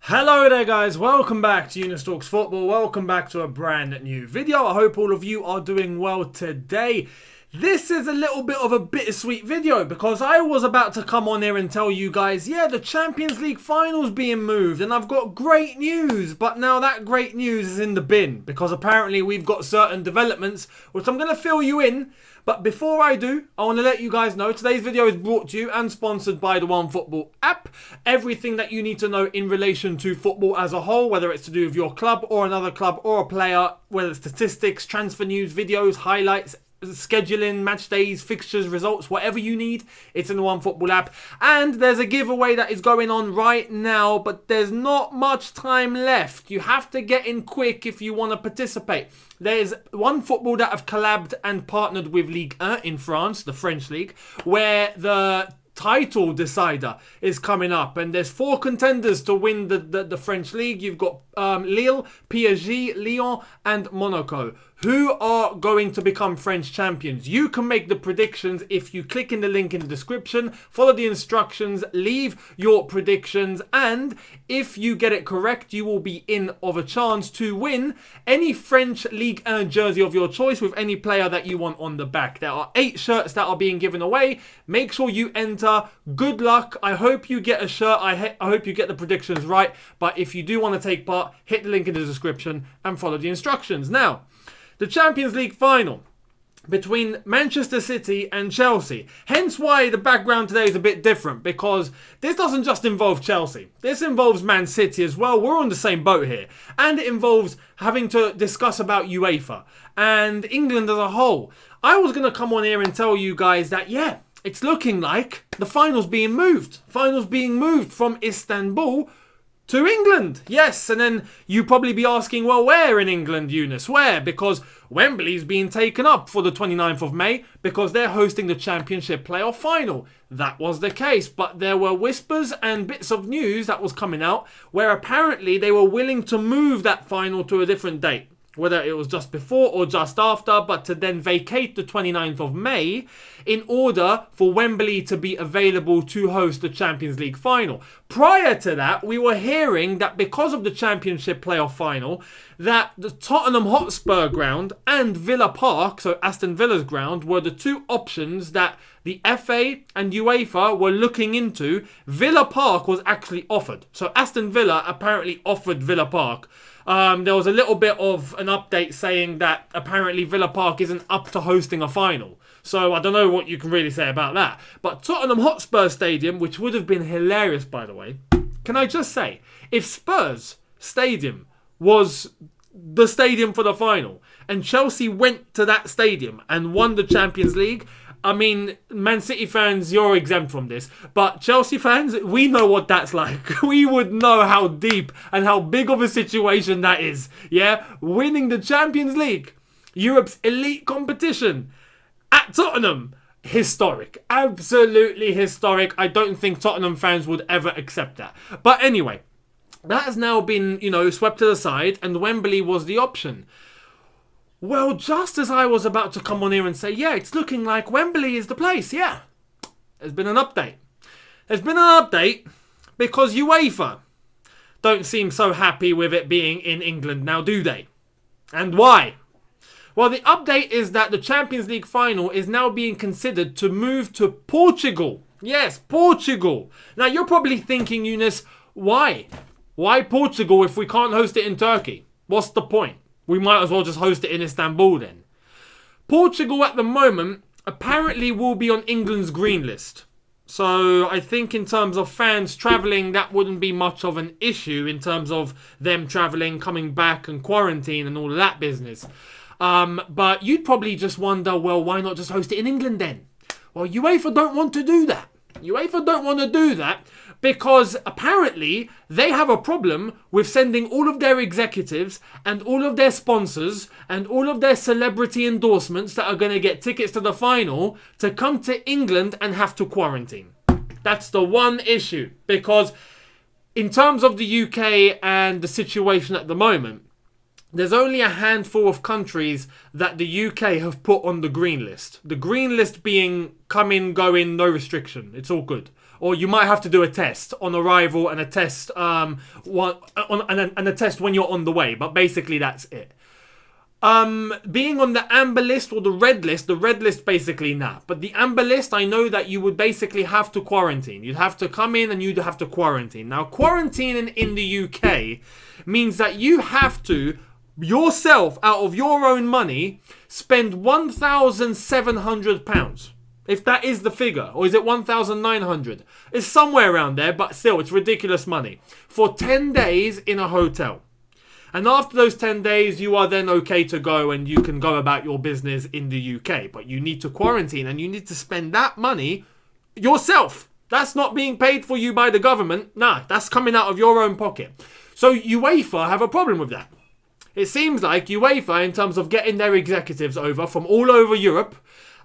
Hello there guys, welcome back to Younes Talks Football, welcome back to a brand new video. I hope all of you are doing well today. This is a little bit of a bittersweet video because I was about to come on here and tell you guys, yeah, the Champions League final's being moved and I've got great news, but now that great news is in the bin because apparently we've got certain developments which I'm going to fill you in. But before I do, I want to let you guys know today's video is brought to you and sponsored by the OneFootball app. Everything that you need to know in relation to football as a whole, whether it's to do with your club or another club or a player, whether it's statistics, transfer news, videos, highlights, scheduling, match days, fixtures, results, whatever you need, it's in the OneFootball app. And there's a giveaway that is going on right now, but there's not much time left. You have to get in quick if you want to participate. There's OneFootball that have collabed and partnered with Ligue 1 in France, the French league, where the title decider is coming up, and there's 4 contenders to win the French league. You've got Lille, PSG, Lyon and Monaco, who are going to become French champions. You can make the predictions if you click in the link in the description, follow the instructions, leave your predictions, and if you get it correct, you will be in of a chance to win any French Ligue 1 jersey of your choice with any player that you want on the back. There are 8 shirts that are being given away. Make sure you enter. Good luck. I hope you get a shirt. I hope you get the predictions right, but if you do want to take part, hit the link in the description and follow the instructions. Now, the Champions League final between Manchester City and Chelsea. Hence why the background today is a bit different, because this doesn't just involve Chelsea. This involves Man City as well. We're on the same boat here. And it involves having to discuss about Uefa and England as a whole. I was going to come on here and tell you guys that, yeah, it's looking like the final's being moved. Final's being moved from Istanbul to England. Yes, and then you probably be asking, well, where in England, Younes? Where? Because Wembley's being taken up for the 29th of May because they're hosting the Championship playoff final. That was the case, but there were whispers and bits of news that was coming out where apparently they were willing to move that final to a different date. Whether it was just before or just after, but to then vacate the 29th of May in order for Wembley to be available to host the Champions League final. Prior to that, we were hearing that because of the Championship playoff final, that the Tottenham Hotspur ground and Villa Park, so Aston Villa's ground, were the 2 options that the FA and UEFA were looking into. Villa Park was actually offered. So Aston Villa apparently offered Villa Park. There was a little bit of an update saying that apparently Villa Park isn't up to hosting a final. So I don't know what you can really say about that. But Tottenham Hotspur Stadium, which would have been hilarious, by the way. Can I just say, if Spurs Stadium was the stadium for the final and Chelsea went to that stadium and won the Champions League, I mean, Man City fans, you're exempt from this. But Chelsea fans, we know what that's like. We would know how deep and how big of a situation that is. Yeah? Winning the Champions League, Europe's elite competition, at Tottenham. Historic. Absolutely historic. I don't think Tottenham fans would ever accept that. But anyway, that has now been, swept to the side, and Wembley was the option. Well, just as I was about to come on here and say, yeah, it's looking like Wembley is the place, yeah. There's been an update. There's been an update because UEFA don't seem so happy with it being in England now, do they? And why? Well, the update is that the Champions League final is now being considered to move to Portugal. Yes, Portugal. Now, you're probably thinking, Younes, why? Why Portugal if we can't host it in Turkey? What's the point? We might as well just host it in Istanbul then. Portugal at the moment apparently will be on England's green list. So I think in terms of fans travelling, that wouldn't be much of an issue in terms of them travelling, coming back and quarantine and all of that business. But you'd probably just wonder, well, why not just host it in England then? Well, UEFA don't want to do that. UEFA don't want to do that because apparently they have a problem with sending all of their executives and all of their sponsors and all of their celebrity endorsements that are going to get tickets to the final to come to England and have to quarantine. That's the one issue, because in terms of the UK and the situation at the moment, there's only a handful of countries that the UK have put on the green list. The green list being come in, go in, no restriction. It's all good. or you might have to do a test on arrival and a test and a test when you're on the way. But basically, that's it. Being on the amber list or the red list basically nah. But the amber list, I know that you would basically have to quarantine. You'd have to come in and you'd have to quarantine. Now, quarantining in the UK means that you have to, yourself, out of your own money, spend £1,700. If that is the figure. Or is it 1,900? It's somewhere around there, but still, it's ridiculous money. For 10 days in a hotel. And after those 10 days, you are then okay to go and you can go about your business in the UK. But you need to quarantine and you need to spend that money yourself. That's not being paid for you by the government. Nah, that's coming out of your own pocket. So UEFA have a problem with that. It seems like UEFA, in terms of getting their executives over from all over Europe,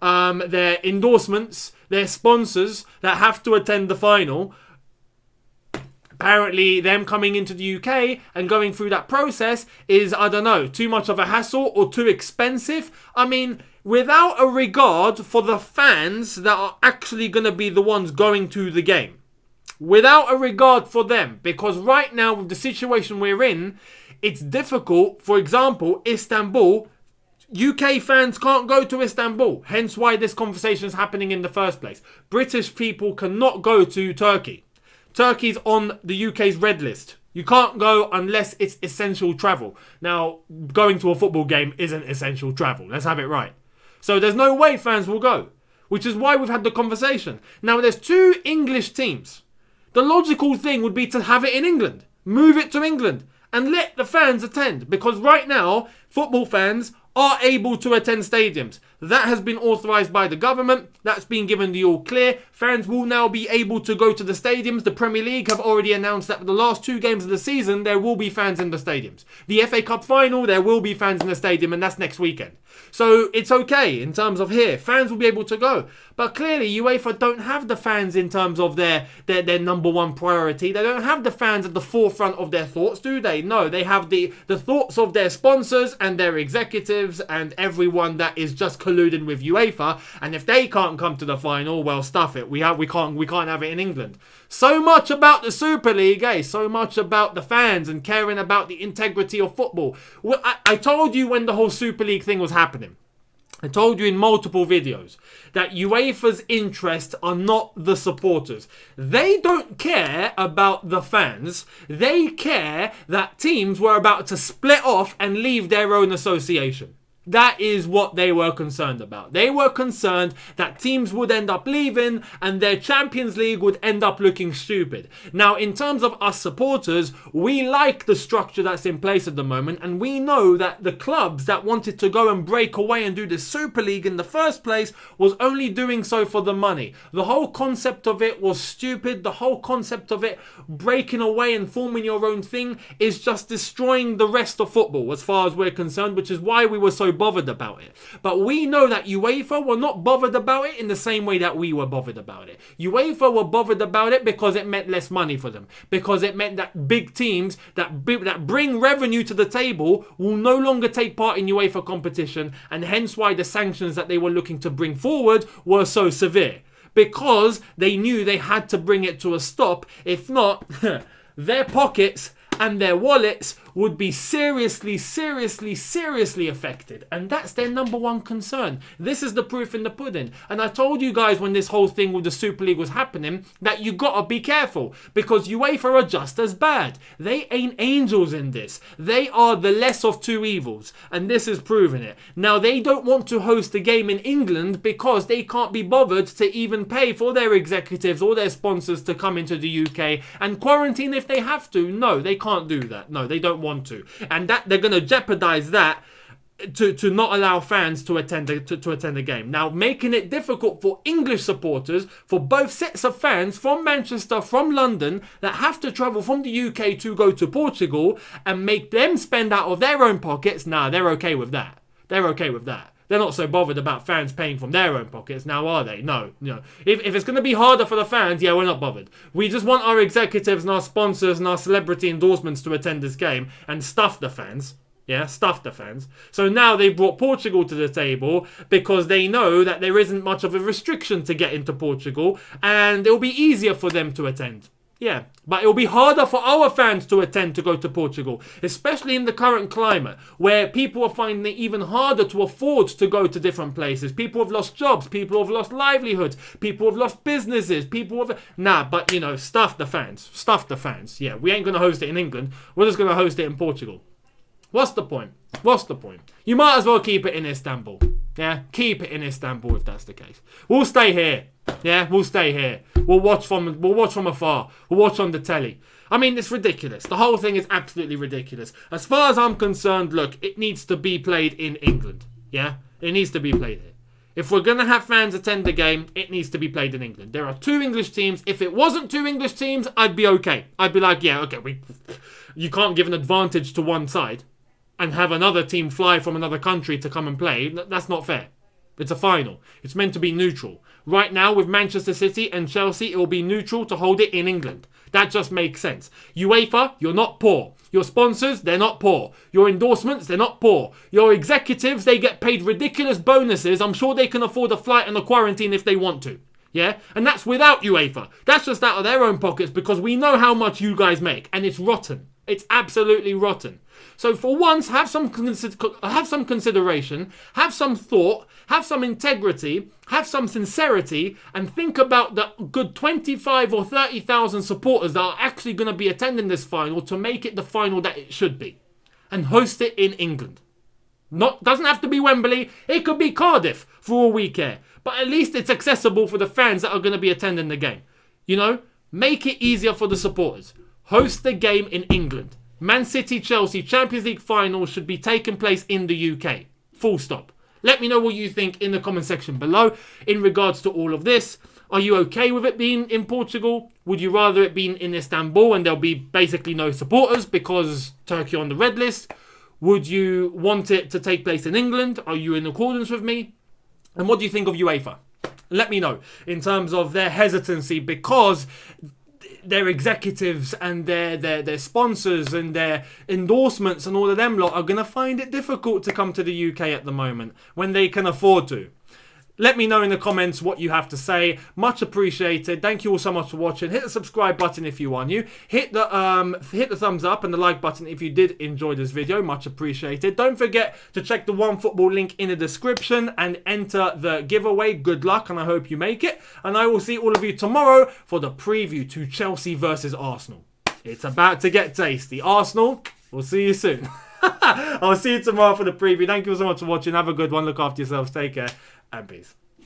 their endorsements, their sponsors that have to attend the final, apparently them coming into the UK and going through that process is, I don't know, too much of a hassle or too expensive. I mean, without a regard for the fans that are actually going to be the ones going to the game. Without a regard for them. Because right now, with the situation we're in, it's difficult. For example, Istanbul, UK fans can't go to Istanbul. Hence why this conversation is happening in the first place. British people cannot go to Turkey. Turkey's on the UK's red list. You can't go unless it's essential travel. Now, going to a football game isn't essential travel. Let's have it right. So there's no way fans will go. Which is why we've had the conversation. Now, there's 2 English teams. The logical thing would be to have it in England. Move it to England. And let the fans attend. Because right now, football fans are able to attend stadiums. That has been authorised by the government. That's been given the all clear. Fans will now be able to go to the stadiums. The Premier League have already announced that for the last 2 games of the season, there will be fans in the stadiums. The FA Cup final, there will be fans in the stadium, and that's next weekend. So it's okay in terms of here. Fans will be able to go. But clearly, UEFA don't have the fans in terms of their number one priority. They don't have the fans at the forefront of their thoughts, do they? No, they have the thoughts of their sponsors and their executives and everyone that is just colluding with UEFA. And if they can't come to the final, well, stuff it. We can't have it in England. So much about the Super League, eh? So much about the fans and caring about the integrity of football. Well, I told you when the whole Super League thing was happening. I told you in multiple videos that UEFA's interests are not the supporters. They don't care about the fans. They care that teams were about to split off and leave their own association. That is what they were concerned about. They were concerned that teams would end up leaving and their Champions League would end up looking stupid. Now, in terms of us supporters, we like the structure that's in place at the moment, and we know that the clubs that wanted to go and break away and do the Super League in the first place was only doing so for the money. The whole concept of it was stupid. The whole concept of it breaking away and forming your own thing is just destroying the rest of football as far as we're concerned, which is why we were so bothered about it. But we know that UEFA were not bothered about it in the same way that we were bothered about it. UEFA were bothered about it because it meant less money for them. Because it meant that big teams that bring revenue to the table will no longer take part in UEFA competition, and hence why the sanctions that they were looking to bring forward were so severe. Because they knew they had to bring it to a stop. If not, their pockets and their wallets would be seriously affected. And that's their number one concern. This is the proof in the pudding. And I told you guys when this whole thing with the Super League was happening that you gotta be careful, because UEFA are just as bad. They ain't angels in this. They are the less of 2 evils. And this is proving it. Now, they don't want to host a game in England because they can't be bothered to even pay for their executives or their sponsors to come into the UK and quarantine if they have to. No, they can't do that. No, they don't want to, and that they're going to jeopardize that to not allow fans to attend the game. Now, making it difficult for English supporters, for both sets of fans from Manchester, from London, that have to travel from the UK to go to Portugal and make them spend out of their own pockets. Nah, they're okay with that. They're okay with that. They're not so bothered about fans paying from their own pockets now, are they? No. If it's going to be harder for the fans, yeah, we're not bothered. We just want our executives and our sponsors and our celebrity endorsements to attend this game and stuff the fans. Yeah, stuff the fans. So now they've brought Portugal to the table because they know that there isn't much of a restriction to get into Portugal and it'll be easier for them to attend. Yeah, but it'll be harder for our fans to attend to go to Portugal, especially in the current climate where people are finding it even harder to afford to go to different places. People have lost jobs, people have lost livelihoods, people have lost businesses, people have... but stuff the fans. Stuff the fans. Yeah, we ain't going to host it in England. We're just going to host it in Portugal. What's the point? What's the point? You might as well keep it in Istanbul. Yeah, keep it in Istanbul if that's the case. We'll stay here. Yeah, we'll stay here. We'll watch from afar. We'll watch on the telly. I mean, it's ridiculous. The whole thing is absolutely ridiculous. As far as I'm concerned, look, it needs to be played in England. Yeah, it needs to be played here. If we're going to have fans attend the game, it needs to be played in England. There are 2 English teams. If it wasn't 2 English teams, I'd be okay. I'd be like, yeah, okay, you can't give an advantage to one side and have another team fly from another country to come and play. That's not fair. It's a final. It's meant to be neutral. Right now, with Manchester City and Chelsea, it will be neutral to hold it in England. That just makes sense. UEFA, you're not poor. Your sponsors, they're not poor. Your endorsements, they're not poor. Your executives, they get paid ridiculous bonuses. I'm sure they can afford a flight and a quarantine if they want to. Yeah? And that's without UEFA. That's just out of their own pockets because we know how much you guys make. And it's rotten. It's absolutely rotten. So for once, have some consideration, have some thought, have some integrity, have some sincerity, and think about the good 25 or 30,000 supporters that are actually going to be attending this final to make it the final that it should be. And host it in England. Doesn't have to be Wembley, it could be Cardiff for all we care. But at least it's accessible for the fans that are going to be attending the game. Make it easier for the supporters. Host the game in England. Man City Chelsea Champions League final should be taking place in the UK. Full stop. Let me know what you think in the comment section below in regards to all of this. Are you okay with it being in Portugal? Would you rather it be in Istanbul and there'll be basically no supporters because Turkey on the red list? Would you want it to take place in England? Are you in accordance with me? And what do you think of Uefa? Let me know in terms of their hesitancy because their executives and their sponsors and their endorsements and all of them lot are going to find it difficult to come to the UK at the moment when they can afford to. Let me know in the comments what you have to say. Much appreciated. Thank you all so much for watching. Hit the subscribe button if you are new. Hit the thumbs up and the like button if you did enjoy this video. Much appreciated. Don't forget to check the OneFootball link in the description and enter the giveaway. Good luck and I hope you make it. And I will see all of you tomorrow for the preview to Chelsea versus Arsenal. It's about to get tasty. Arsenal, we'll see you soon. I'll see you tomorrow for the preview. Thank you so much for watching. Have a good one. Look after yourselves. Take care. And peace.